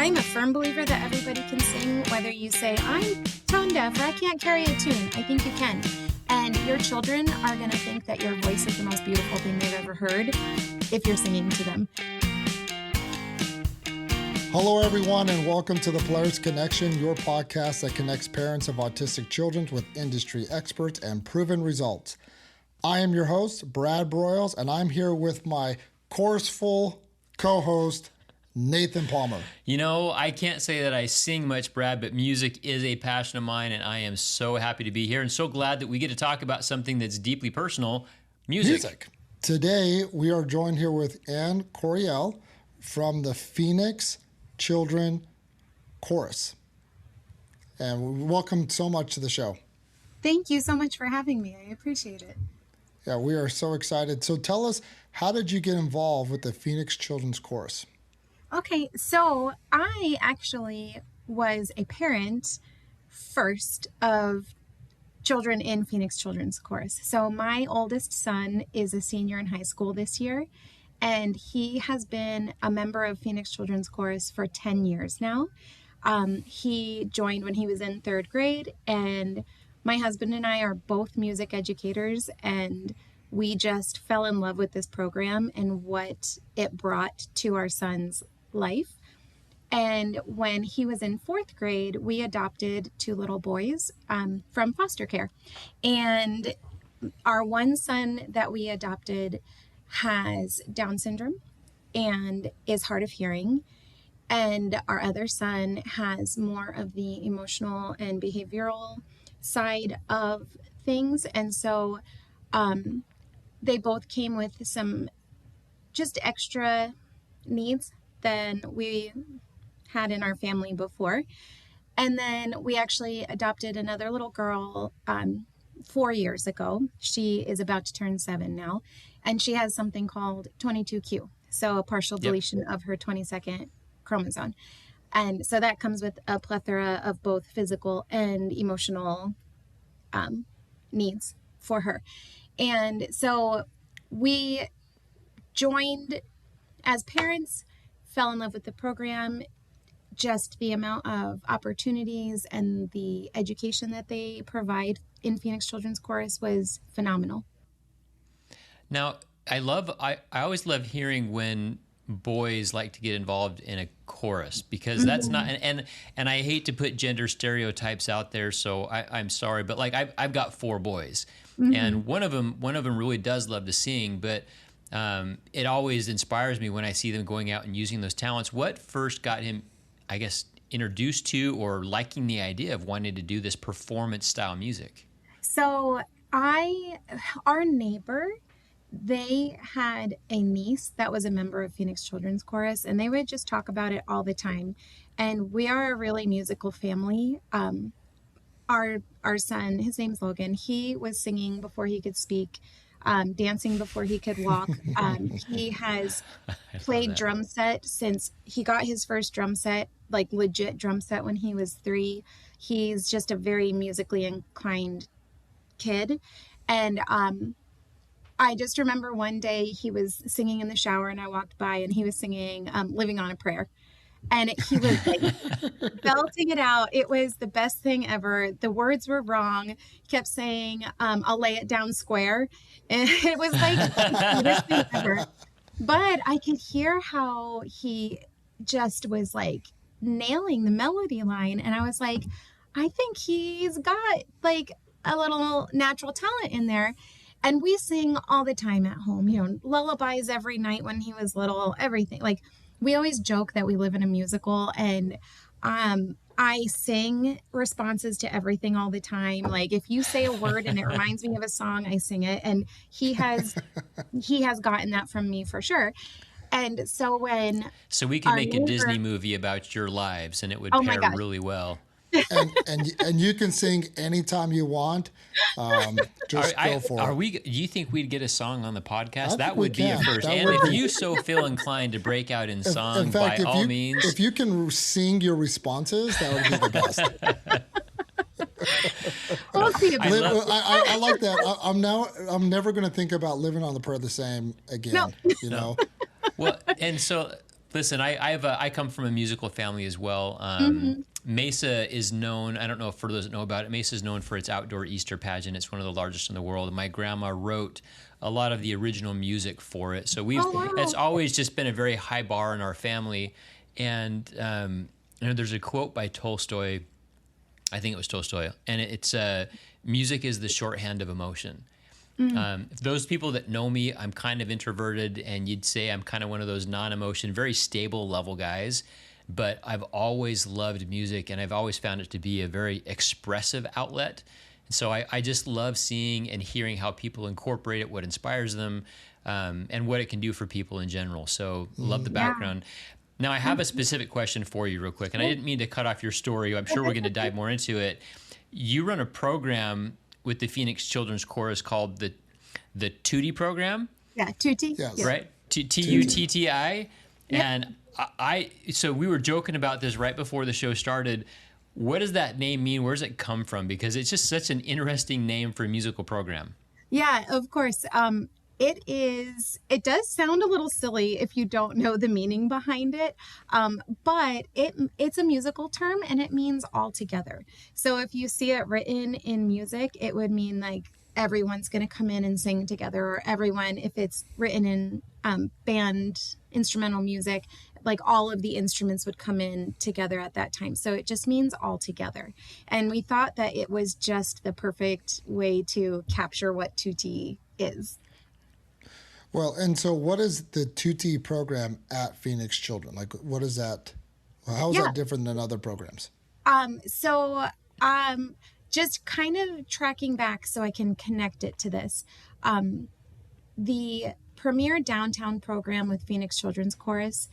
I'm a firm believer that everybody can sing, whether you say, I'm tone deaf or I can't carry a tune. I think you can. And your children are going to think that your voice is the most beautiful thing they've ever heard if you're singing to them. Hello, everyone, and welcome to the Polaris Connection, your podcast that connects parents of autistic children with industry experts and proven results. I am your host, Brad Broyles, and I'm here with my chorusful co-host, Nathan Palmer. You know, I can't say that I sing much, Brad, but music is a passion of mine, and I am so happy to be here and so glad that we get to talk about something that's deeply personal, music. Today, we are joined here with Anne Coryell from the Phoenix Children Chorus. And welcome so much to the show. Thank you so much for having me. I appreciate it. Yeah, we are so excited. So tell us, how did you get involved with the Phoenix Children's Chorus? Okay, so I actually was a parent first of children in Phoenix Children's Chorus. So my oldest son is a senior in high school this year, and he has been a member of Phoenix Children's Chorus for 10 years now. He joined when he was in third grade, and my husband and I are both music educators, and we just fell in love with this program and what it brought to our son's life. And when he was in fourth grade, we adopted two little boys from foster care. And our one son that we adopted has Down syndrome and is hard of hearing. And our other son has more of the emotional and behavioral side of things. And so they both came with some just extra needs than we had in our family before. And then we actually adopted another little girl 4 years ago. She is about to turn 7 now, and she has something called 22q, so a partial deletion of her 22nd chromosome. And so that comes with a plethora of both physical and emotional needs for her. And so we joined as parents, fell in love with the program. Just the amount of opportunities and the education that they provide in Phoenix Children's Chorus was phenomenal. Now, I always love hearing when boys like to get involved in a chorus, because that's not, and I hate to put gender stereotypes out there, so I'm sorry, but like I've got 4 boys, and one of them really does love to sing, but it always inspires me when I see them going out and using those talents. What first got him, I guess, introduced to or liking the idea of wanting to do this performance style music? So our neighbor, they had a niece that was a member of Phoenix Children's Chorus, and they would just talk about it all the time. And we are a really musical family. Our son, his name's Logan, he was singing before he could speak, dancing before he could walk. He has played drum set since he got his first drum set, like legit drum set, when he was 3. He's just a very musically inclined kid. And I just remember one day he was singing in the shower and I walked by and he was singing Living on a Prayer. And he was like belting it out. It was the best thing ever. The words were wrong. He kept saying, I'll lay it down square. And it was like the best thing ever. But I could hear how he just was like nailing the melody line. And I was like, I think he's got like a little natural talent in there. And we sing all the time at home, lullabies every night when he was little, everything. Like, we always joke that we live in a musical, and I sing responses to everything all the time. Like, if you say a word and it reminds me of a song, I sing it. And he has gotten that from me for sure. And so we could make a Disney movie about your lives, and it would pair really well. and you can sing anytime you want. Just go for it. Do you think we'd get a song on the podcast? That would be a first. And if you so feel inclined to break out in song, by all means. If you can sing your responses, that would be the best. We'll see about I like that. I'm never going to think about living on the prayer the same again. No. Well, and so Listen, I come from a musical family as well. Mm-hmm. Mesa is known, I don't know if for those that know about it, Mesa is known for its outdoor Easter pageant. It's one of the largest in the world. And my grandma wrote a lot of the original music for it. So Oh, it's wow. always just been a very high bar in our family. And, there's a quote by Tolstoy, I think it was Tolstoy, and it's music is the shorthand of emotion. Mm. Those people that know me, I'm kind of introverted, and you'd say I'm kind of one of those non-emotion, very stable level guys. But I've always loved music, and I've always found it to be a very expressive outlet. So I just love seeing and hearing how people incorporate it, what inspires them, and what it can do for people in general. So love the Yeah. background. Now, I have a specific question for you real quick, and I didn't mean to cut off your story. I'm sure we're going to dive more into it. You run a program with the Phoenix Children's Chorus called the Tutti program, Yeah, Tutti. Yes. Yeah. right? Tutti. Yep. And so we were joking about this right before the show started. What does that name mean? Where does it come from? Because it's just such an interesting name for a musical program. Yeah, of course. It does sound a little silly if you don't know the meaning behind it. But it's a musical term and it means all together. So if you see it written in music, it would mean like everyone's going to come in and sing together, or everyone, if it's written in band instrumental music, like all of the instruments would come in together at that time. So it just means all together. And we thought that it was just the perfect way to capture what Tutti is. Well, and so what is the Tutti program at Phoenix Children? Like, what is that? How is Yeah. that different than other programs? So just kind of tracking back so I can connect it to this. The Premier Downtown program with Phoenix Children's Chorus,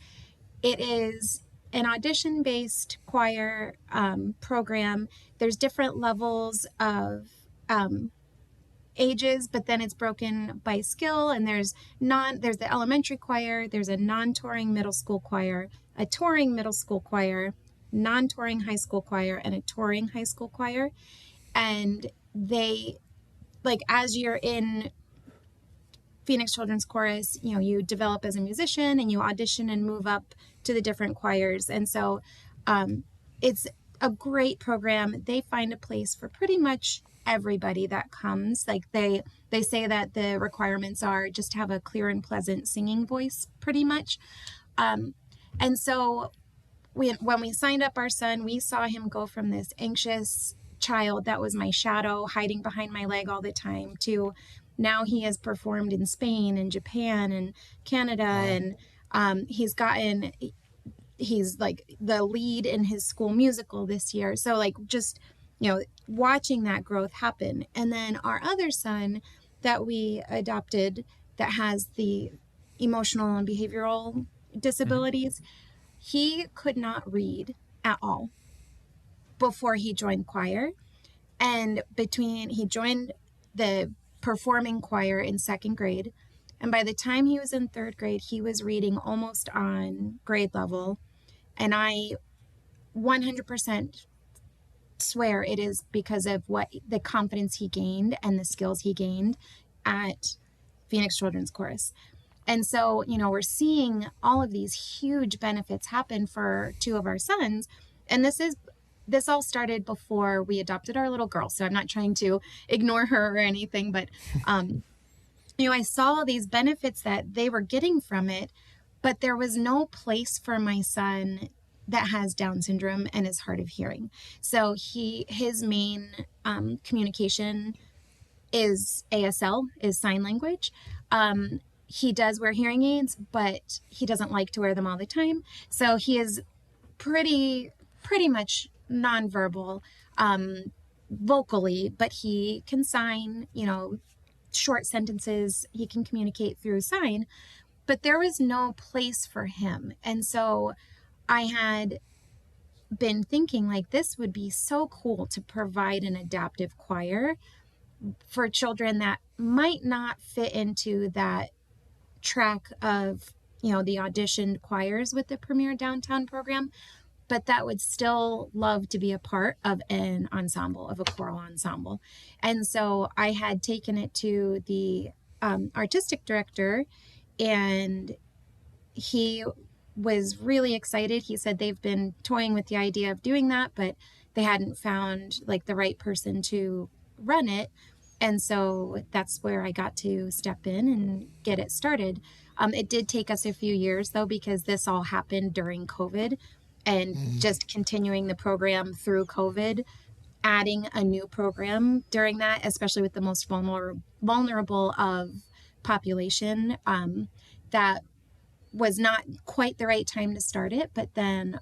it is an audition-based choir program. There's different levels of ages, but then it's broken by skill, and there's the elementary choir, there's a non-touring middle school choir, a touring middle school choir, non-touring high school choir, and a touring high school choir. And they, like, as you're in Phoenix Children's Chorus, you develop as a musician and you audition and move up to the different choirs. And so it's a great program. They find a place for pretty much everybody that comes. Like they say that the requirements are just have a clear and pleasant singing voice, pretty much. And so when we signed up our son, we saw him go from this anxious child that was my shadow, hiding behind my leg all the time, to now he has performed in Spain and Japan and Canada. And he's like the lead in his school musical this year. So like just, watching that growth happen. And then our other son that we adopted that has the emotional and behavioral disabilities, he could not read at all before he joined choir. And he joined the performing choir in second grade. And by the time he was in third grade, he was reading almost on grade level. And I 100% swear it is because of the confidence he gained and the skills he gained at Phoenix Children's Chorus. And so, we're seeing all of these huge benefits happen for two of our sons. And this all started before we adopted our little girl. So I'm not trying to ignore her or anything, but, I saw all these benefits that they were getting from it, but there was no place for my son that has Down syndrome and is hard of hearing. So his main communication is ASL, is sign language. He does wear hearing aids, but he doesn't like to wear them all the time. So he is pretty much nonverbal vocally, but he can sign, short sentences. He can communicate through sign, but there was no place for him. And so I had been thinking like this would be so cool to provide an adaptive choir for children that might not fit into that track of, the auditioned choirs with the Premier Downtown program, but that would still love to be a part of an ensemble, of a choral ensemble. And so I had taken it to the artistic director, and he was really excited. He said they've been toying with the idea of doing that, but they hadn't found like the right person to run it. And so that's where I got to step in and get it started. It did take us a few years though, because this all happened during COVID, and just continuing the program through COVID, adding a new program during that, especially with the most vulnerable of population, that was not quite the right time to start it. But then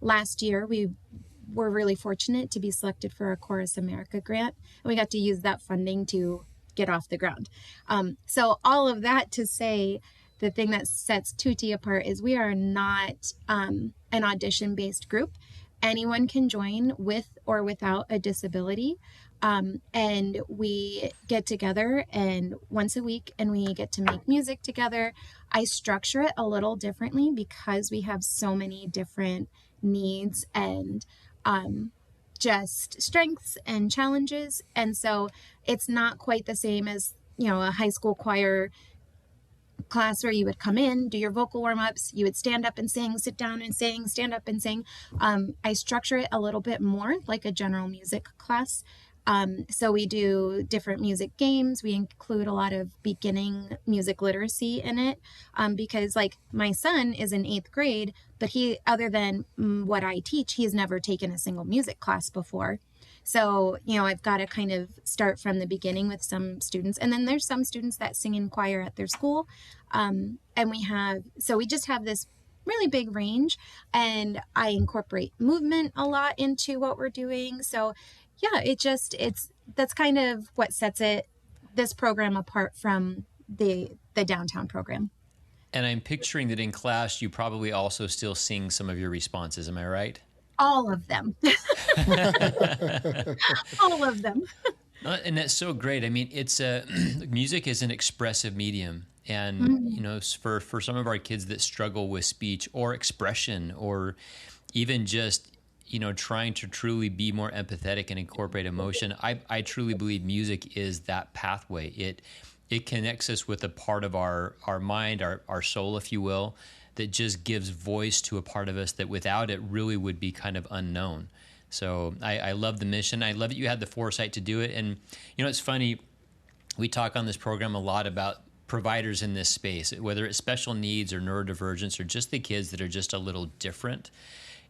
last year we were really fortunate to be selected for a Chorus America grant, and we got to use that funding to get off the ground. So all of that to say, the thing that sets Tutti apart is we are not an audition-based group. Anyone can join with or without a disability. And we get together and once a week and we get to make music together. I structure it a little differently because we have so many different needs and just strengths and challenges. And so it's not quite the same as, a high school choir class where you would come in, do your vocal warm-ups, you would stand up and sing, sit down and sing, stand up and sing. I structure it a little bit more like a general music class. So we do different music games. We include a lot of beginning music literacy in it, because like my son is in 8th grade, but he, other than what I teach, he's never taken a single music class before. So, I've got to kind of start from the beginning with some students. And then there's some students that sing in choir at their school. And we just have this really big range, and I incorporate movement a lot into what we're doing. So yeah, that's kind of what sets this program apart from the downtown program. And I'm picturing that in class, you probably also still sing some of your responses. Am I right? All of them. All of them. And that's so great. I mean, it's music is an expressive medium. And, for some of our kids that struggle with speech or expression, or even just, trying to truly be more empathetic and incorporate emotion, I truly believe music is that pathway. It connects us with a part of our mind, our soul, if you will, that just gives voice to a part of us that without it really would be kind of unknown. So I love the mission. I love that you had the foresight to do it. And, it's funny, we talk on this program a lot about providers in this space, whether it's special needs or neurodivergence or just the kids that are just a little different.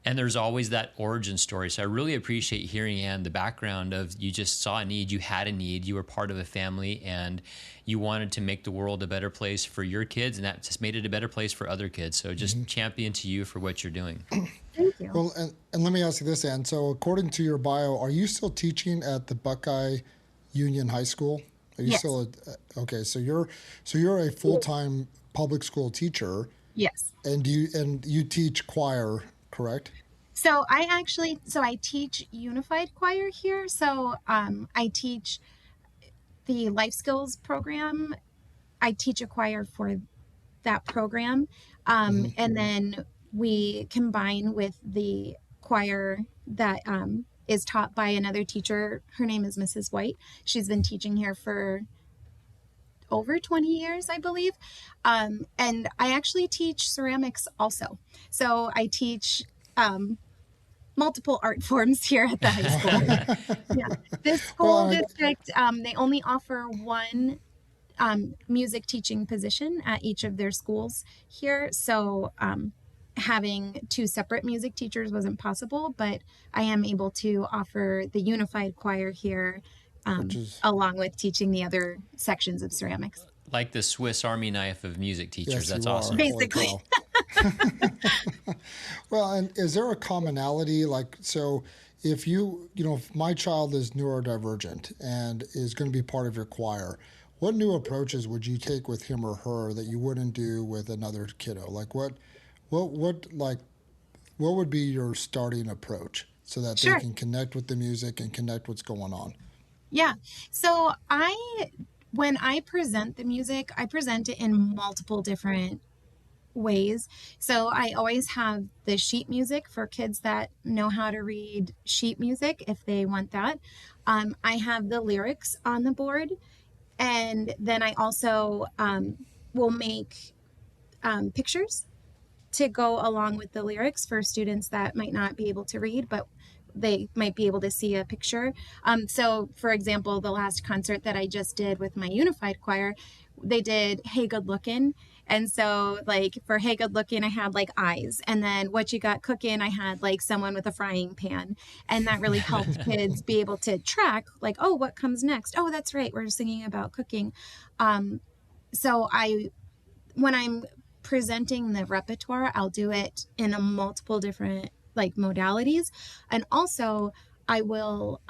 And there's always that origin story. So I really appreciate hearing, Anne, the background of you just saw a need, you had a need, you were part of a family, and you wanted to make the world a better place for your kids, and that just made it a better place for other kids. So just champion to you for what you're doing. Thank you. Well, and let me ask you this, Anne. So according to your bio, are you still teaching at the Buckeye Union High School? Are you Yes. still okay? So you're a full-time public school teacher. Yes. And you teach choir, correct? So I teach unified choir here. So I teach the life skills program. I teach a choir for that program. And then we combine with the choir that is taught by another teacher. Her name is Mrs. White. She's been teaching here for over 20 years, I believe. And I actually teach ceramics also. So I teach multiple art forms here at the high school. Yeah. This school district, they only offer one music teaching position at each of their schools here. So having two separate music teachers wasn't possible, but I am able to offer the unified choir here, along with teaching the other sections of ceramics. Like the Swiss Army knife of music teachers. Yes, That's you are. awesome. Basically. Well, and is there a commonality? Like, so if if my child is neurodivergent and is going to be part of your choir, what new approaches would you take with him or her that you wouldn't do with another kiddo? Like what would be your starting approach so that Sure. they can connect with the music and connect what's going on? Yeah. So when I present the music, I present it in multiple different ways. So I always have the sheet music for kids that know how to read sheet music if they want that. I have the lyrics on the board. And then I also will make pictures to go along with the lyrics for students that might not be able to read, but they might be able to see a picture. So, for example, the last concert that I just did with my unified choir, they did Hey Good Lookin'. And so, like, for Hey Good Lookin', I had like eyes. And then What You Got Cookin', I had like someone with a frying pan. And that really helped kids be able to track, like, oh, what comes next? Oh, that's right. We're singing about cooking. So when I'm presenting the repertoire, I'll do it in a multiple different like modalities. And also I will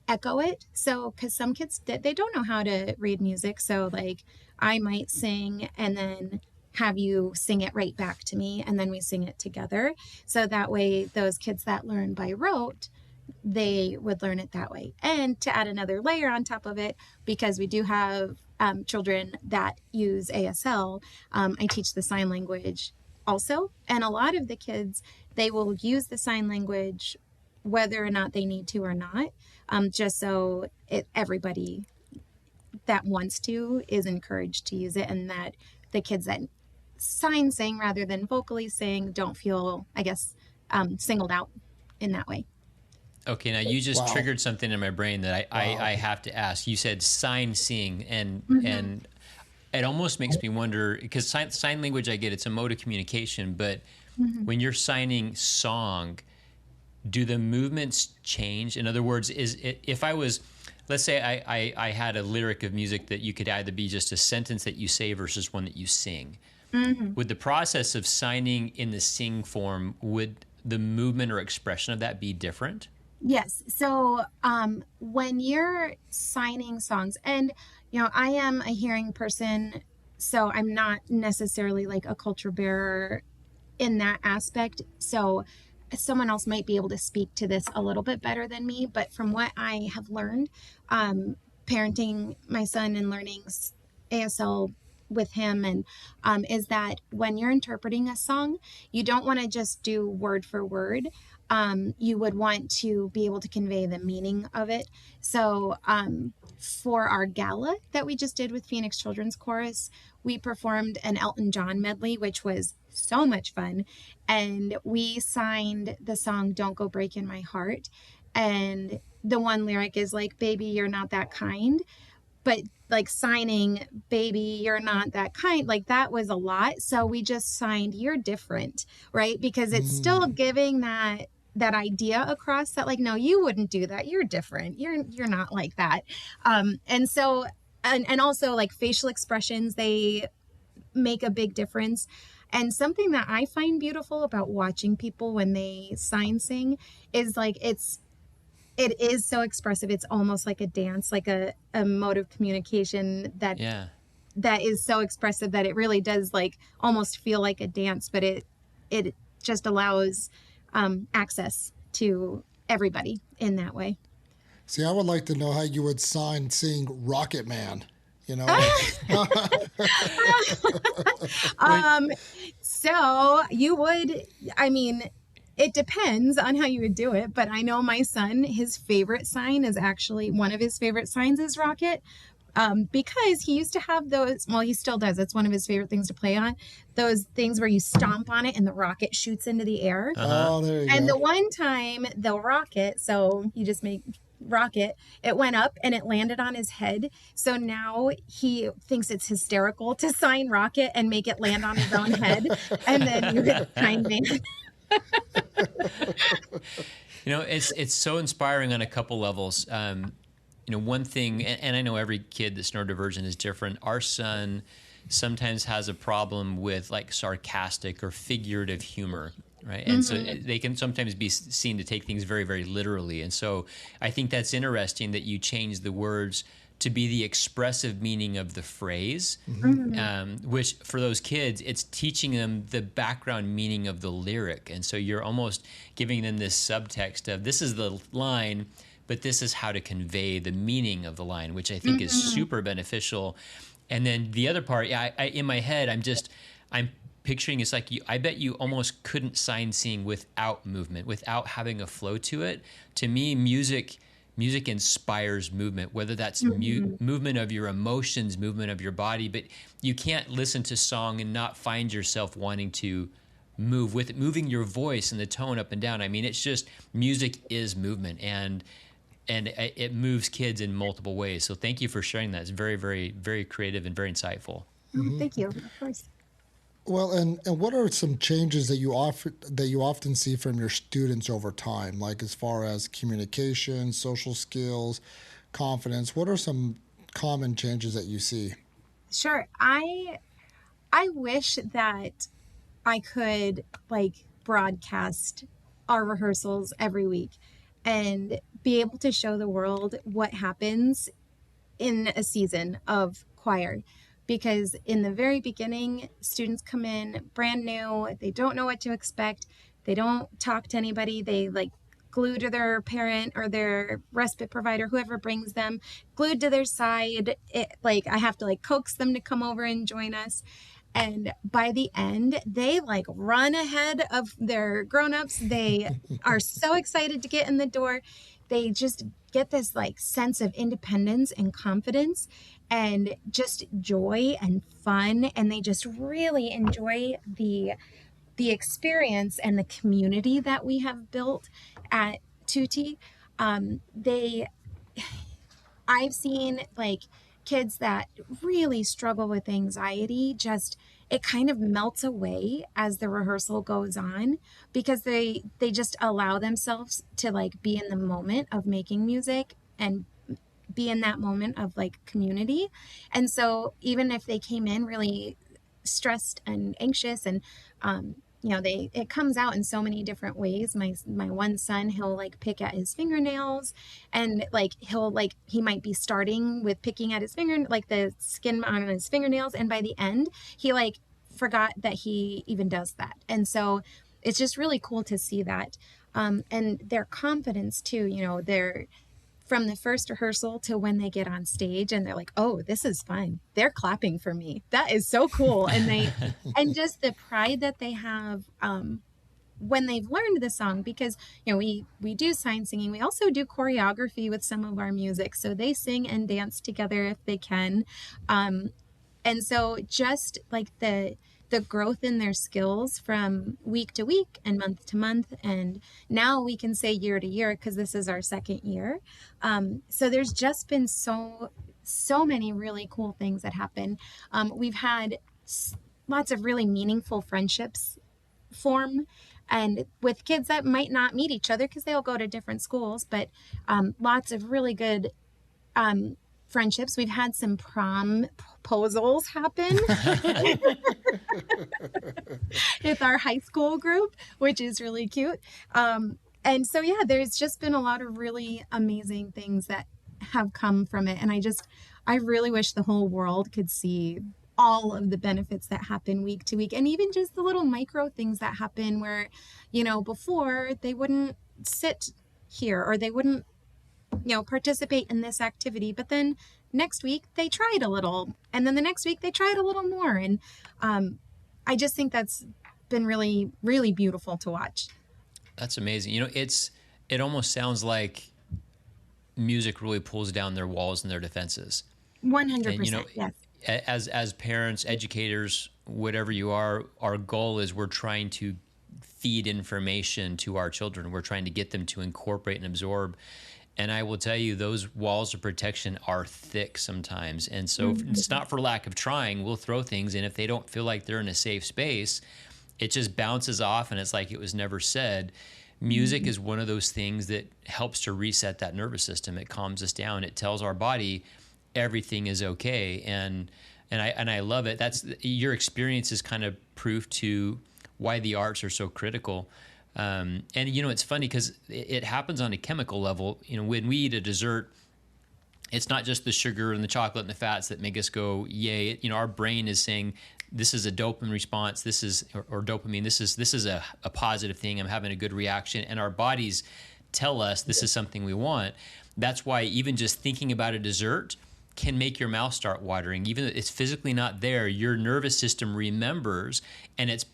echo it. So, because some kids, they don't know how to read music. So like I might sing and then have you sing it right back to me. And then we sing it together. So that way those kids that learn by rote, they would learn it that way. And to add another layer on top of it, because we do have children that use ASL, I teach the sign language also. And a lot of the kids, they will use the sign language whether or not they need to or not, just so everybody that wants to is encouraged to use it, and that the kids that sign sing rather than vocally sing don't feel, I guess, singled out in that way. Okay, now you just Wow. triggered something in my brain that I have to ask. You said sign seeing, and it almost makes me wonder, because sign language, I get it's a mode of communication, but when you're signing song, do the movements change? In other words, if I was, let's say I had a lyric of music that you could either be just a sentence that you say versus one that you sing. Would the process of signing in the sing form, would the movement or expression of that be different? Yes. So when you're signing songs, and, I am a hearing person, so I'm not necessarily like a culture bearer in that aspect. So someone else might be able to speak to this a little bit better than me. But from what I have learned, parenting my son and learning ASL with him, and is that when you're interpreting a song, you don't want to just do word for word. You would want to be able to convey the meaning of it. So for our gala that we just did with Phoenix Children's Chorus, we performed an Elton John medley, which was so much fun. And we signed the song Don't Go Breaking My Heart. And the one lyric is like, baby, you're not that kind. But like signing, baby, you're not that kind, like that was a lot. So we just signed, you're different, right? Because it's still giving that idea across that, like, no, you wouldn't do that, you're different, you're not like that. And so and also like facial expressions, they make a big difference. And something that I find beautiful about watching people when they sign sing is like it is so expressive. It's almost like a dance, like a mode of communication that is so expressive that it really does like almost feel like a dance, but it just allows access to everybody in that way. See, I would like to know how you would sign seeing Rocket Man, So you would, I mean, it depends on how you would do it, but I know my son, his favorite sign is actually, one of his favorite signs is Rocket. Because he used to have those, well, he still does. It's one of his favorite things to play on. Those things where you stomp on it and the rocket shoots into the air. Oh, there you And go. the one time the rocket, so you just make rocket, it went up and it landed on his head. So now he thinks it's hysterical to sign Rocket and make it land on his own head. And then you hit kind man. It's so inspiring on a couple levels. One thing, and I know every kid that's neurodivergent is different. Our son sometimes has a problem with like sarcastic or figurative humor, right? And so they can sometimes be seen to take things very, very literally. And so I think that's interesting that you change the words to be the expressive meaning of the phrase, which for those kids, it's teaching them the background meaning of the lyric. And so you're almost giving them this subtext of this is the line, but this is how to convey the meaning of the line, which I think is super beneficial. And then the other part, I in my head, I'm picturing it's like I bet you almost couldn't sign sing without movement, without having a flow to it. To me, music music inspires movement, whether that's movement of your emotions, movement of your body. But you can't listen to song and not find yourself wanting to move with it, moving your voice and the tone up and down. I mean, it's just music is movement, and it moves kids in multiple ways. So thank you for sharing that. It's very, very, very creative and very insightful. Oh, thank you. Of course. Well, and what are some changes that you often see from your students over time, like as far as communication, social skills, confidence? What are some common changes that you see? Sure. I wish that I could like broadcast our rehearsals every week and be able to show the world what happens in a season of choir, because in the very beginning, students come in brand new, they don't know what to expect, they don't talk to anybody, they like glued to their parent or their respite provider, whoever brings them, glued to their side. Like I have to like coax them to come over and join us. And by the end, they like run ahead of their grown-ups. They are so excited to get in the door. They just get this like sense of independence and confidence and just joy and fun. And they just really enjoy the experience and the community that we have built at Tutti. They I've seen like kids that really struggle with anxiety, just it kind of melts away as the rehearsal goes on, because they just allow themselves to like be in the moment of making music and be in that moment of like community. And so even if they came in really stressed and anxious, and it comes out in so many different ways. My one son, he'll like pick at his fingernails, and like he might be starting with picking at his finger, like the skin on his fingernails, and by the end he like forgot that he even does that. And so it's just really cool to see that. And their confidence too, they're from the first rehearsal to when they get on stage and they're like, oh, this is fun. They're clapping for me. That is so cool. And just the pride that they have when they've learned the song, because, we do sign singing. We also do choreography with some of our music. So they sing and dance together if they can. And so just like the growth in their skills from week to week and month to month, and now we can say year to year because this is our second year. So there's just been so many really cool things that happen. We've had lots of really meaningful friendships form, and with kids that might not meet each other because they all go to different schools, but lots of really good friendships. We've had some prom proposals happen with our high school group, which is really cute. And so, yeah, there's just been a lot of really amazing things that have come from it. And I really wish the whole world could see all of the benefits that happen week to week, and even just the little micro things that happen where, before they wouldn't sit here or they wouldn't participate in this activity, but then next week they tried a little, and then the next week they tried a little more. And I just think that's been really, really beautiful to watch. That's amazing. It almost sounds like music really pulls down their walls and their defenses. 100%. Yes. As parents, educators, whatever you are, our goal is we're trying to feed information to our children. We're trying to get them to incorporate and absorb. And I will tell you, those walls of protection are thick sometimes. And so it's not for lack of trying. We'll throw things, and if they don't feel like they're in a safe space, it just bounces off and it's like it was never said. Music is one of those things that helps to reset that nervous system. It calms us down. It tells our body everything is okay. And I love it. That's your experience is kind of proof to why the arts are so critical. And it's funny because it happens on a chemical level. When we eat a dessert, it's not just the sugar and the chocolate and the fats that make us go yay. Our brain is saying this is a dopamine response. This is or dopamine. This is a positive thing. I'm having a good reaction, and our bodies tell us this is something we want. That's why even just thinking about a dessert can make your mouth start watering. Even though it's physically not there, your nervous system remembers, and it's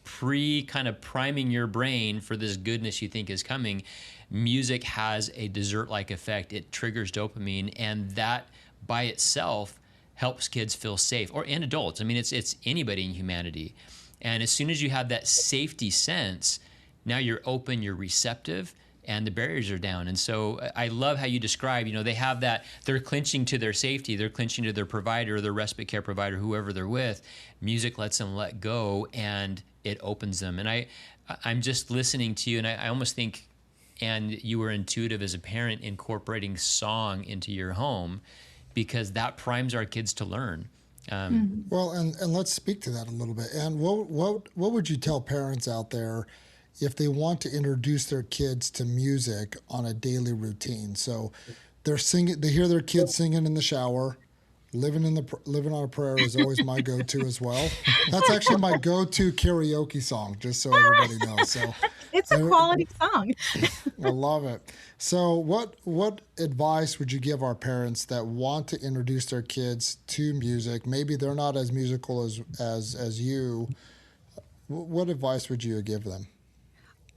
kind of priming your brain for this goodness you think is coming. Music has a dessert-like effect. It triggers dopamine, and that by itself helps kids feel safe, and adults. I mean, it's anybody in humanity. And as soon as you have that safety sense, now you're open, you're receptive, and the barriers are down. And so I love how you describe, they have that, they're clinching to their safety, they're clinching to their provider, their respite care provider, whoever they're with. Music lets them let go, and it opens them. And I'm just listening to you, and I almost think, and you were intuitive as a parent incorporating song into your home, because that primes our kids to learn. Well, and let's speak to that a little bit. And what would you tell parents out there if they want to introduce their kids to music on a daily routine? So they're singing, they hear their kids singing in the shower. Living on a Prayer is always my go-to as well. That's actually my go-to karaoke song, just so everybody knows. So It's a quality song. I love it. So what advice would you give our parents that want to introduce their kids to music? Maybe they're not as musical as you. What advice would you give them?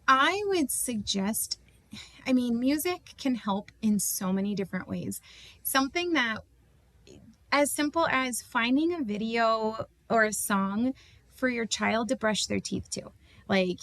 I would suggest, music can help in so many different ways. Something that as simple as finding a video or a song for your child to brush their teeth to. Like,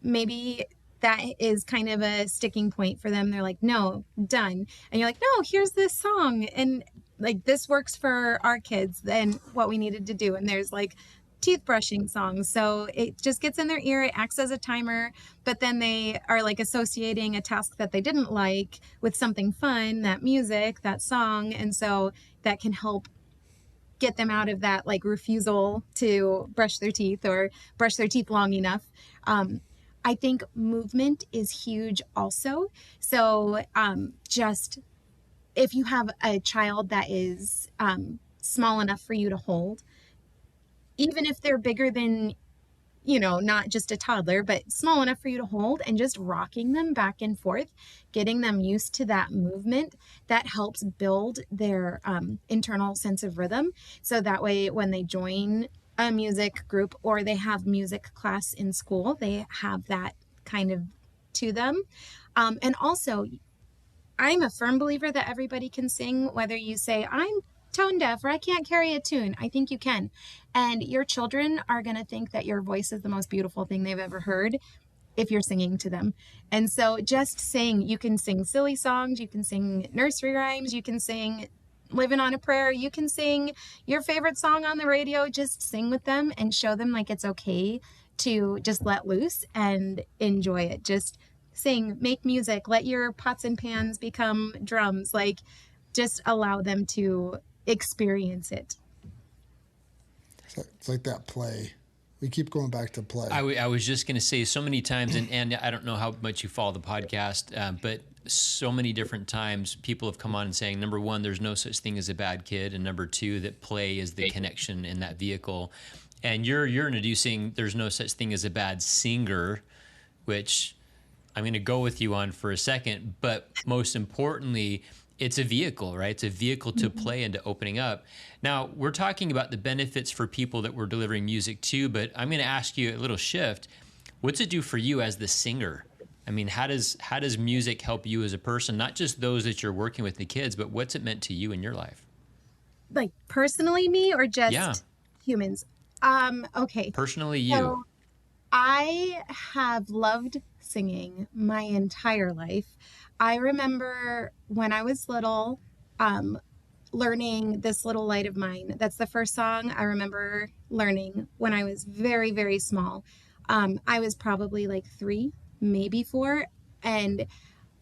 maybe that is kind of a sticking point for them. They're like, no, done. And you're like, no, here's this song. And like, this works for our kids and what we needed to do. And there's like teeth brushing songs. So it just gets in their ear. It acts as a timer, but then they are like associating a task that they didn't like with something fun, that music, that song. And so that can help get them out of that like refusal to brush their teeth or brush their teeth long enough. I think movement is huge also. So just if you have a child that is small enough for you to hold, even if they're bigger than, not just a toddler, but small enough for you to hold, and just rocking them back and forth, getting them used to that movement, that helps build their internal sense of rhythm. So that way, when they join a music group or they have music class in school, they have that kind of to them. And also, I'm a firm believer that everybody can sing, whether you say, I'm tone deaf or I can't carry a tune. I think you can. And your children are going to think that your voice is the most beautiful thing they've ever heard if you're singing to them. And so just sing. You can sing silly songs. You can sing nursery rhymes. You can sing Living on a Prayer. You can sing your favorite song on the radio. Just sing with them and show them like it's okay to just let loose and enjoy it. Just sing, make music, let your pots and pans become drums. Like, just allow them to experience it. It's like that play. We keep going back to play. I was just going to say so many times, and I don't know how much you follow the podcast, but so many different times people have come on and saying, number one, there's no such thing as a bad kid, and number two, that play is the connection in that vehicle. And you're introducing there's no such thing as a bad singer, which I'm going to go with you on for a second, but most importantly, it's a vehicle, right? It's a vehicle to play and to opening up. Now, we're talking about the benefits for people that we're delivering music to, but I'm going to ask you a little shift. What's it do for you as the singer? I mean, how does music help you as a person, not just those that you're working with, the kids, but what's it meant to you in your life? Like personally me or just humans? Okay. Personally you. So I have loved singing my entire life. I remember when I was little, learning This Little Light of Mine. That's the first song I remember learning when I was very, very small. I was probably like 3, maybe 4. And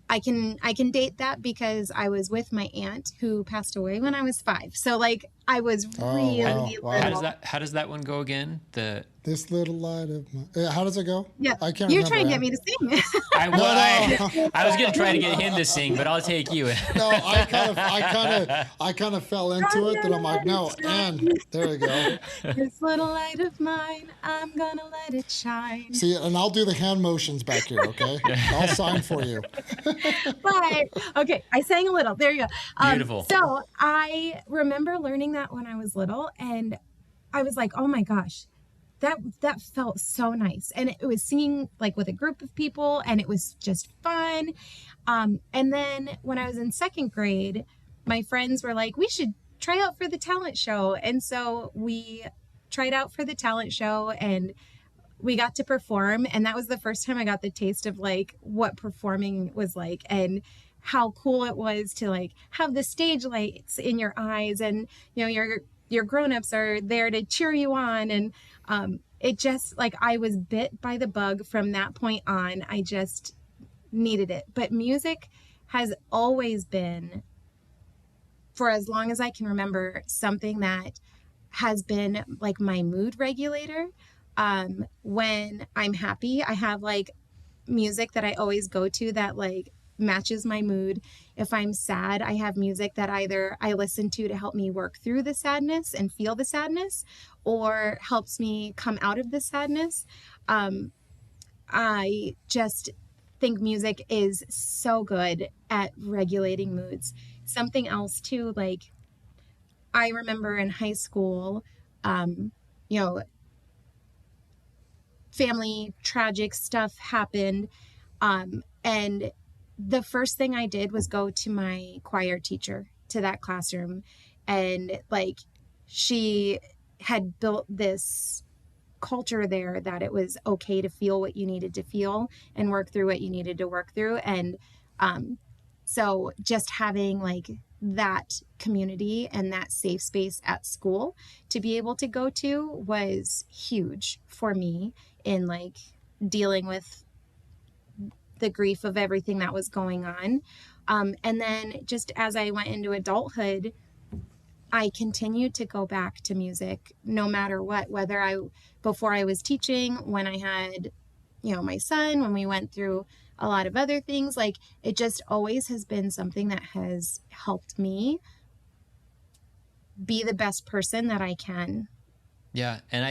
I can date that because I was with my aunt who passed away when I was 5. So like I was Oh, really wow. How Wow. does little. that one go again? The This little light of my... How does it go? Yeah, I can't you're remember, trying to get Ann. me to sing. I, well, No, no. I was gonna try to get him to sing, but I'll take you. No, I kind of fell into it. Then I'm like, no, and there you go. This little light of mine, I'm gonna let it shine. See, and I'll do the hand motions back here. Okay, I'll sign for you. But okay, I sang a little. There you go. Beautiful. So I remember learning that when I was little, and I was like, oh my gosh, that felt so nice. And it was singing like with a group of people, and it was just fun. And then when I was in second grade, my friends were like, we should try out for the talent show. And so we tried out for the talent show, and we got to perform. And that was the first time I got the taste of like what performing was like, and how cool it was to like have the stage lights in your eyes, and your grown-ups are there to cheer you on. And it just like, I was bit by the bug from that point on. I just needed it. But music has always been, for as long as I can remember, something that has been like my mood regulator. When I'm happy, I have like music that I always go to that like matches my mood. If I'm sad, I have music that either I listen to help me work through the sadness and feel the sadness, or helps me come out of the sadness. I just think music is so good at regulating moods. Something else too, like I remember in high school, you know, family tragic stuff happened. And the first thing I did was go to my choir teacher, to that classroom. And like, she had built this culture there that it was okay to feel what you needed to feel and work through what you needed to work through. And so just having like that community and that safe space at school to be able to go to was huge for me in like dealing with the grief of everything that was going on. And then just as I went into adulthood, I continued to go back to music no matter what, before I was teaching, when I had, my son, when we went through a lot of other things, like it just always has been something that has helped me be the best person that I can. Yeah, and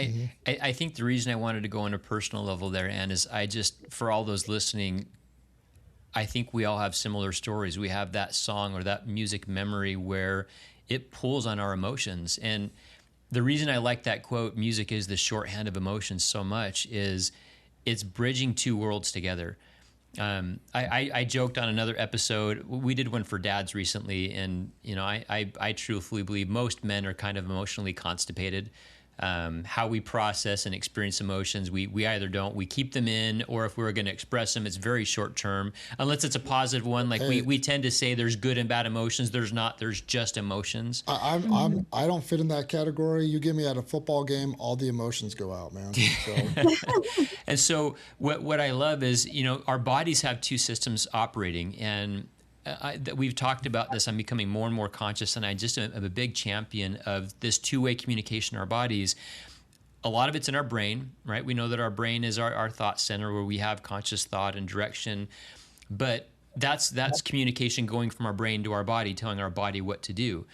I think the reason I wanted to go on a personal level there, Anne, is for all those listening, I think we all have similar stories. We have that song or that music memory where it pulls on our emotions. And the reason I like that quote, music is the shorthand of emotions, so much, is it's bridging two worlds together. I joked on another episode. We did one for dads recently, and I truthfully believe most men are kind of emotionally constipated. How we process and experience emotions, we either don't, we keep them in, or if we're going to express them, it's very short term, unless it's a positive one. Like we tend to say there's good and bad emotions. There's not. There's just emotions. I don't fit in that category. You get me at a football game, all the emotions go out, man. So. And so what I love is, our bodies have two systems operating, and we've talked about this. I'm becoming more and more conscious, and I just am a big champion of this two-way communication in our bodies. A lot of it's in our brain, right? We know that our brain is our thought center, where we have conscious thought and direction, but that's communication going from our brain to our body, telling our body what to do.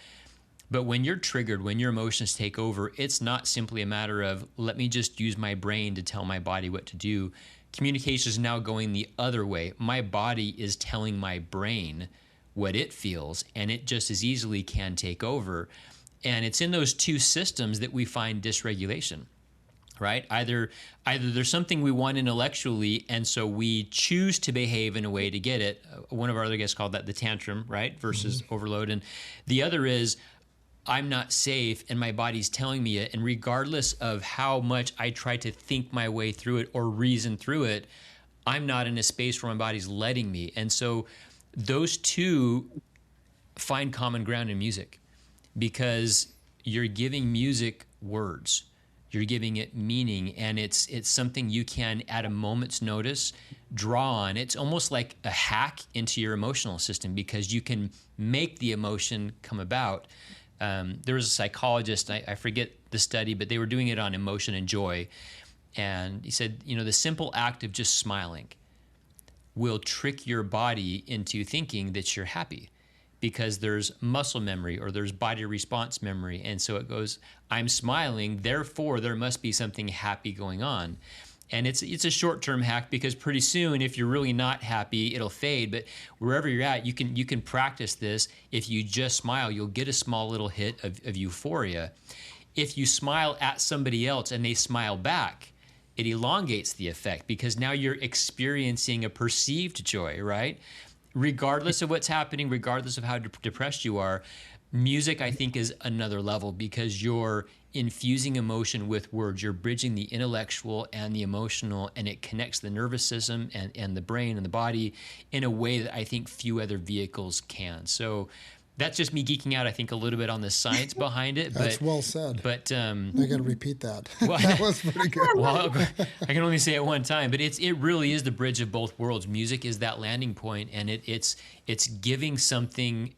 But when you're triggered, when your emotions take over, it's not simply a matter of, let me just use my brain to tell my body what to do. Communication is now going the other way. My body is telling my brain what it feels, and it just as easily can take over. And it's in those two systems that we find dysregulation, right? Either there's something we want intellectually, and so we choose to behave in a way to get it. One of our other guests called that the tantrum, right? Versus overload. And the other is, I'm not safe, and my body's telling me it. And regardless of how much I try to think my way through it or reason through it, I'm not in a space where my body's letting me. And so those two find common ground in music, because you're giving music words, you're giving it meaning, and it's something you can, at a moment's notice, draw on. It's almost like a hack into your emotional system, because you can make the emotion come about. There was a psychologist, I forget the study, but they were doing it on emotion and joy. And he said, the simple act of just smiling will trick your body into thinking that you're happy because there's muscle memory or there's body response memory. And so it goes, I'm smiling, therefore there must be something happy going on. And it's a short-term hack because pretty soon, if you're really not happy, it'll fade. But wherever you're at, you can practice this. If you just smile, you'll get a small little hit of euphoria. If you smile at somebody else and they smile back, it elongates the effect because now you're experiencing a perceived joy, right? Regardless of what's happening, regardless of how depressed you are, music, I think, is another level because you're infusing emotion with words. You're bridging the intellectual and the emotional, and it connects the nervous system and the brain and the body in a way that I think few other vehicles can. So that's just me geeking out, I think, a little bit on the science behind it. That's well said. But I got to repeat that. Well, that was pretty good. Well, I can only say it one time, but it really is the bridge of both worlds. Music is that landing point, and it's giving something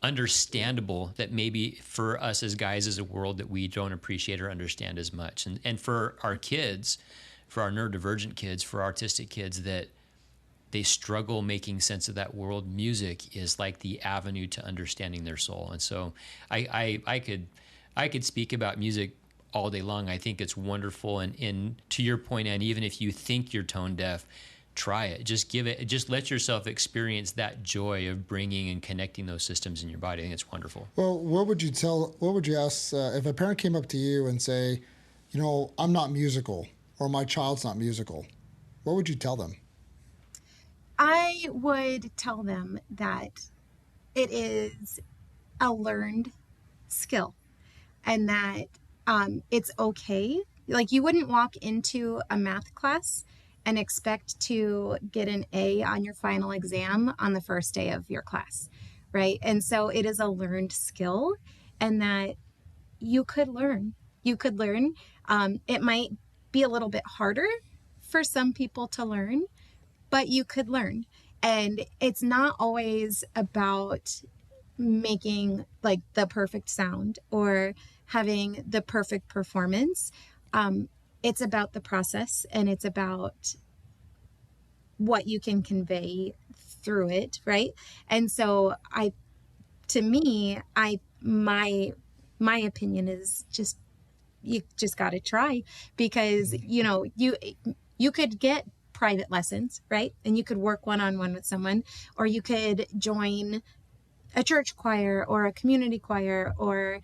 understandable that maybe for us as guys as a world that we don't appreciate or understand as much. And for our kids, for our neurodivergent kids, for artistic kids that they struggle making sense of that world, music is like the avenue to understanding their soul. And so I could speak about music all day long. I think it's wonderful. And to your point, Anne, even if you think you're tone deaf, try it. Just let yourself experience that joy of bringing and connecting those systems in your body. I think it's wonderful. Well, what would you ask if a parent came up to you and say, I'm not musical or my child's not musical? What would you tell them? I would tell them that it is a learned skill and that it's okay. Like, you wouldn't walk into a math class and expect to get an A on your final exam on the first day of your class, right? And so it is a learned skill, and that you could learn. You could learn. It might be a little bit harder for some people to learn, but you could learn. And it's not always about making like the perfect sound or having the perfect performance. It's about the process, and it's about what you can convey through it, right? And so my opinion is just, you just got to try, because you could get private lessons, right? And you could work one-on-one with someone, or you could join a church choir or a community choir or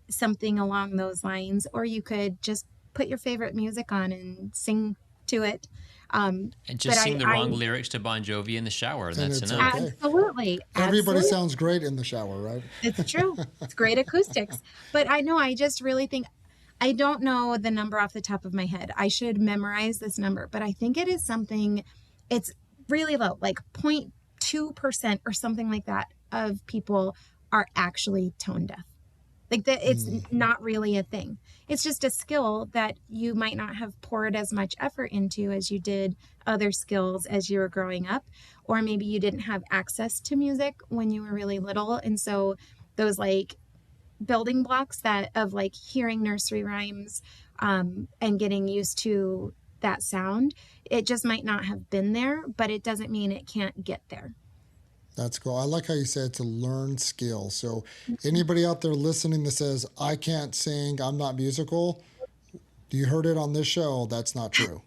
something along those lines, or you could just put your favorite music on and sing to it. And just sing the wrong lyrics to Bon Jovi in the shower, and that's enough. Okay. Absolutely. Everybody sounds great in the shower, right? It's true. It's great acoustics. But I just really think, I don't know the number off the top of my head. I should memorize this number, but I think it is something, it's really low, like 0.2% or something like that of people are actually tone deaf. Like that, it's not really a thing. It's just a skill that you might not have poured as much effort into as you did other skills as you were growing up, or maybe you didn't have access to music when you were really little. And so those like building blocks that of like hearing nursery rhymes and getting used to that sound, it just might not have been there, but it doesn't mean it can't get there. That's cool. I like how you said it's a learned skill. So anybody out there listening that says, I can't sing, I'm not musical, you heard it on this show, that's not true.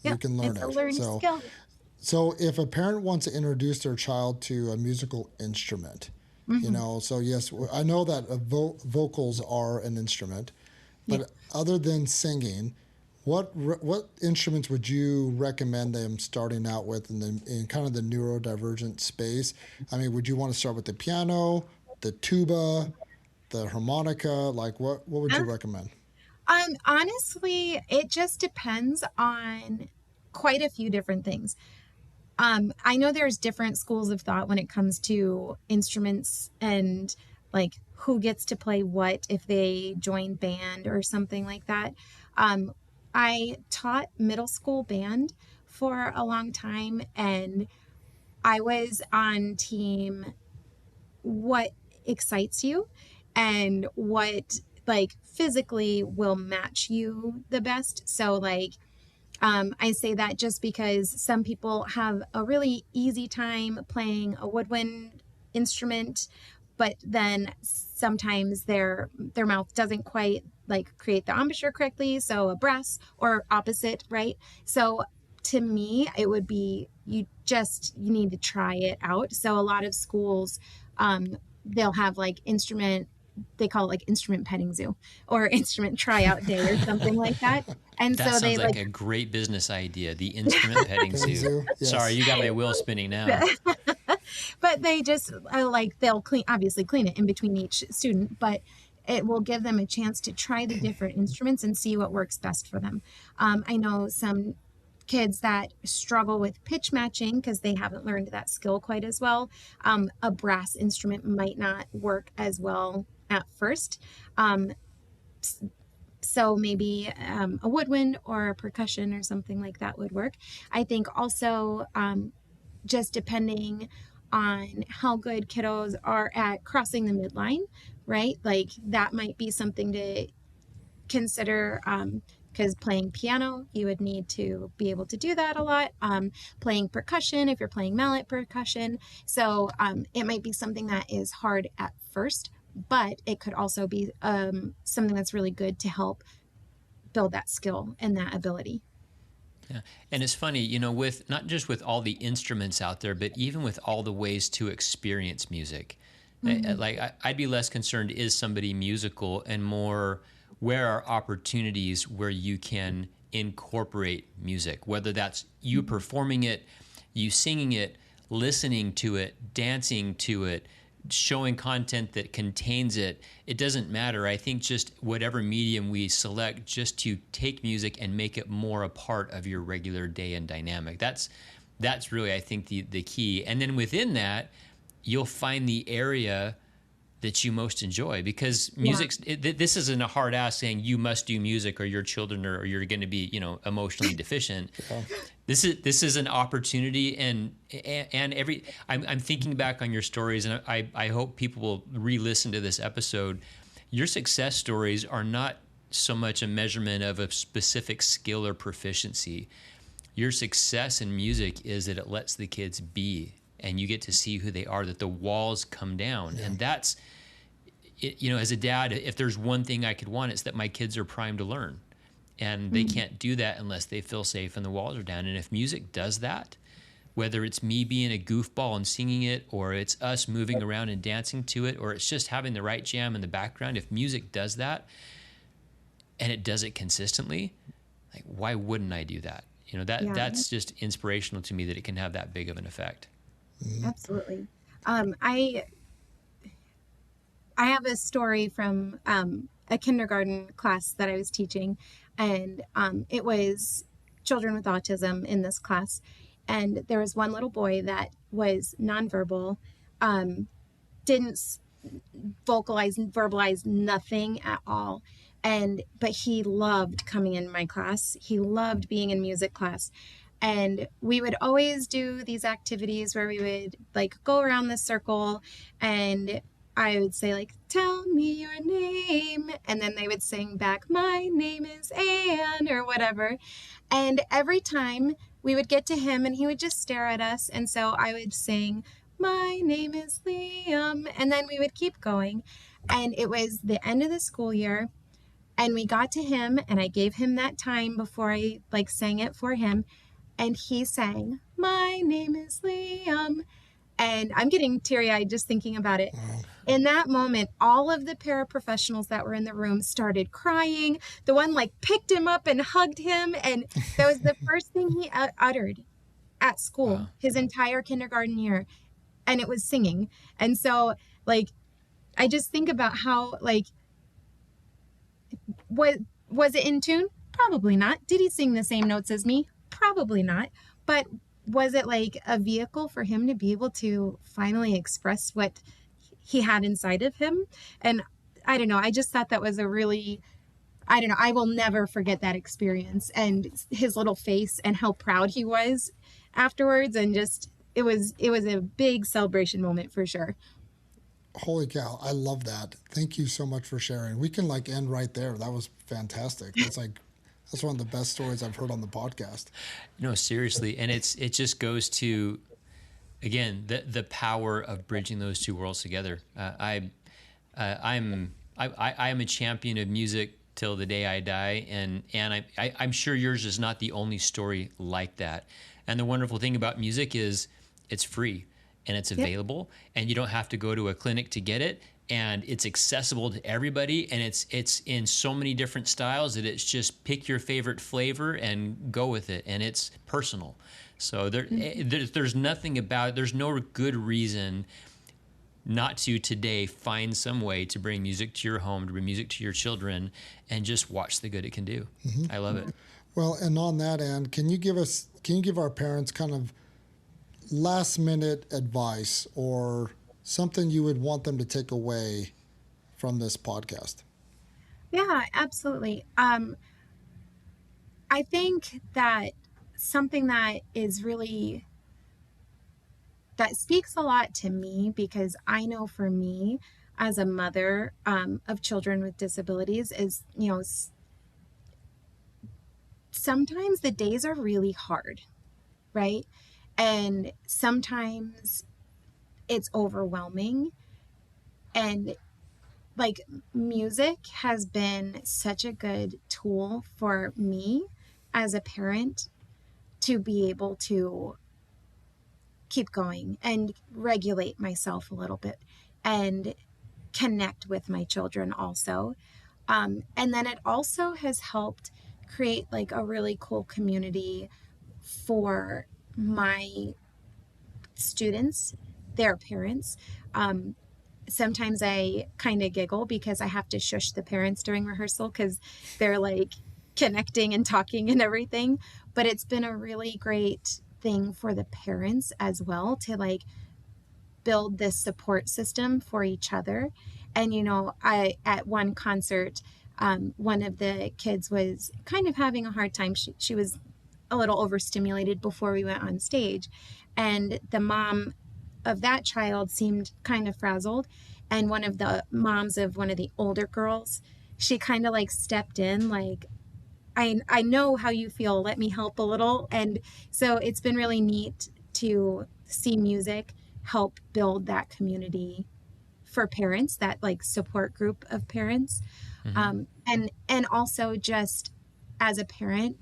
Yep, you can learn it's it. a learned skill. So if a parent wants to introduce their child to a musical instrument, so yes, I know that vocals are an instrument, but other than singing, what instruments would you recommend them starting out with in kind of the neurodivergent space? I mean, would you want to start with the piano, the tuba, the harmonica? Like, what would you recommend? Honestly, it just depends on quite a few different things. I know there's different schools of thought when it comes to instruments and like who gets to play what if they join band or something like that. I taught middle school band for a long time, and I was on team what excites you. and what like physically will match you the best. So like I say that just because some people have a really easy time playing a woodwind instrument, but then sometimes their mouth doesn't quite like create the embouchure correctly. So a brass or opposite, right? So to me, it would be you need to try it out. So a lot of schools, they'll have like they call it like instrument petting zoo or instrument tryout day or something like that. And That so they sounds like like a great business idea. The instrument petting Petting zoo. zoo, Sorry, yes. you got my wheel spinning now. but they just like they'll obviously clean it in between each student, but it will give them a chance to try the different instruments and see what works best for them. I know some kids that struggle with pitch matching because they haven't learned that skill quite as well. A brass instrument might not work as well at first. Um, so maybe a woodwind or a percussion or something like that would work. I think also just depending on how good kiddos are at crossing the midline, right? Like that might be something to consider because playing piano, you would need to be able to do that a lot. Playing percussion, if you're playing mallet percussion. So it might be something that is hard at first, but it could also be something that's really good to help build that skill and that ability. Yeah. And it's funny, you know, with not just with all the instruments out there, but even with all the ways to experience music. I'd be less concerned, is somebody musical, and more, where are opportunities where you can incorporate music, whether that's you performing it, you singing it, listening to it, dancing to it, showing content that contains it. It doesn't matter. I think just whatever medium we select, just to take music and make it more a part of your regular day and dynamic. That's really, I think, the key. And then within that, you'll find the area that you most enjoy, because music, this isn't a hard ask saying you must do music or your children or you're going to be, you know, emotionally deficient. This is an opportunity, and I'm thinking back on your stories, and I hope people will re-listen to this episode. Your success stories are not so much a measurement of a specific skill or proficiency. Your success in music is that it lets the kids be, and you get to see who they are, that the walls come down. And that's it, you know, as a dad, if there's one thing I could want, it's that my kids are primed to learn. And they can't do that unless they feel safe and the walls are down. And if music does that, whether it's me being a goofball and singing it, or it's us moving around and dancing to it, or it's just having the right jam in the background, if music does that and it does it consistently, like, why wouldn't I do that? You know, that's just inspirational to me, that it can have that big of an effect. Absolutely. I have a story from a kindergarten class that I was teaching, and it was children with autism in this class. And there was one little boy that was nonverbal, didn't verbalize nothing at all. But he loved coming in my class. He loved being in music class. And we would always do these activities where we would like go around the circle, and I would say like, tell me your name. And then they would sing back, my name is Anne, or whatever. And every time we would get to him and he would just stare at us. And so I would sing, my name is Liam. And then we would keep going. And it was the end of the school year. And we got to him, and I gave him that time before I like sang it for him. And he sang, my name is Liam. And I'm getting teary-eyed just thinking about it. In that moment, all of the paraprofessionals that were in the room started crying. The one like picked him up and hugged him. And that was the first thing he uttered at school, his entire kindergarten year. And it was singing. And so like, I just think about how like, was it in tune? Probably not. Did he sing the same notes as me? Probably not. But was it like a vehicle for him to be able to finally express what he had inside of him? And I don't know. I just thought that was a really, I don't know. I will never forget that experience, and his little face and how proud he was afterwards. And just, it was a big celebration moment for sure. Holy cow. I love that. Thank you so much for sharing. We can end right there. That was fantastic. That's one of the best stories I've heard on the podcast. No, seriously. And it just goes to, again, the power of bridging those two worlds together. I'm a champion of music till the day I die, and I'm sure yours is not the only story like that. And the wonderful thing about music is it's free and it's available, and you don't have to go to a clinic to get it, and it's accessible to everybody, and it's in so many different styles that it's just pick your favorite flavor and go with it, and it's personal. So there's nothing about, there's no good reason not to today find some way to bring music to your home, to bring music to your children, and just watch the good it can do. I love it. Well, and on that end, can you give our parents kind of last minute advice or something you would want them to take away from this podcast? Yeah, absolutely. I think that something that is really, that speaks a lot to me, because I know for me as a mother of children with disabilities is, sometimes the days are really hard, right? And sometimes it's overwhelming. And music has been such a good tool for me as a parent to be able to keep going and regulate myself a little bit and connect with my children also. And then it also has helped create a really cool community for my students, their parents. Sometimes I kind of giggle because I have to shush the parents during rehearsal because they're connecting and talking and everything. But it's been a really great thing for the parents as well to build this support system for each other. And, I, at one concert, one of the kids was kind of having a hard time. She was a little overstimulated before we went on stage. And the mom of that child seemed kind of frazzled. And one of the moms of one of the older girls, she kind of stepped in, I know how you feel. Let me help a little. And so it's been really neat to see music help build that community for parents, that support group of parents. And also just as a parent,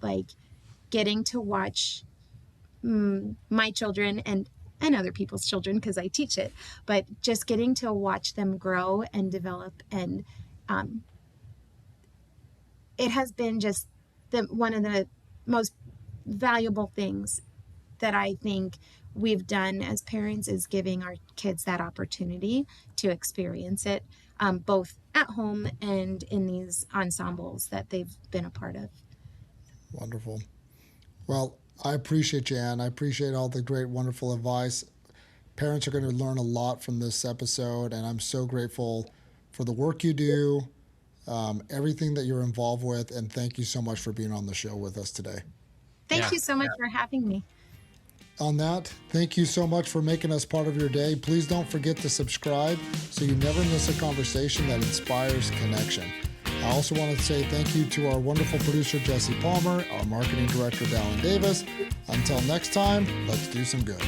getting to watch my children and other people's children, because I teach it, but just getting to watch them grow and develop. And it has been just one of the most valuable things that I think we've done as parents is giving our kids that opportunity to experience it, both at home and in these ensembles that they've been a part of. Wonderful. Well, I appreciate you, Ann. I appreciate all the great, wonderful advice. Parents are going to learn a lot from this episode, and I'm so grateful for the work you do, everything that you're involved with, and thank you so much for being on the show with us today. Thank you so much for having me. On that, thank you so much for making us part of your day. Please don't forget to subscribe so you never miss a conversation that inspires connection. I also want to say thank you to our wonderful producer, Jesse Palmer, our marketing director, Dallin Davis. Until next time, let's do some good.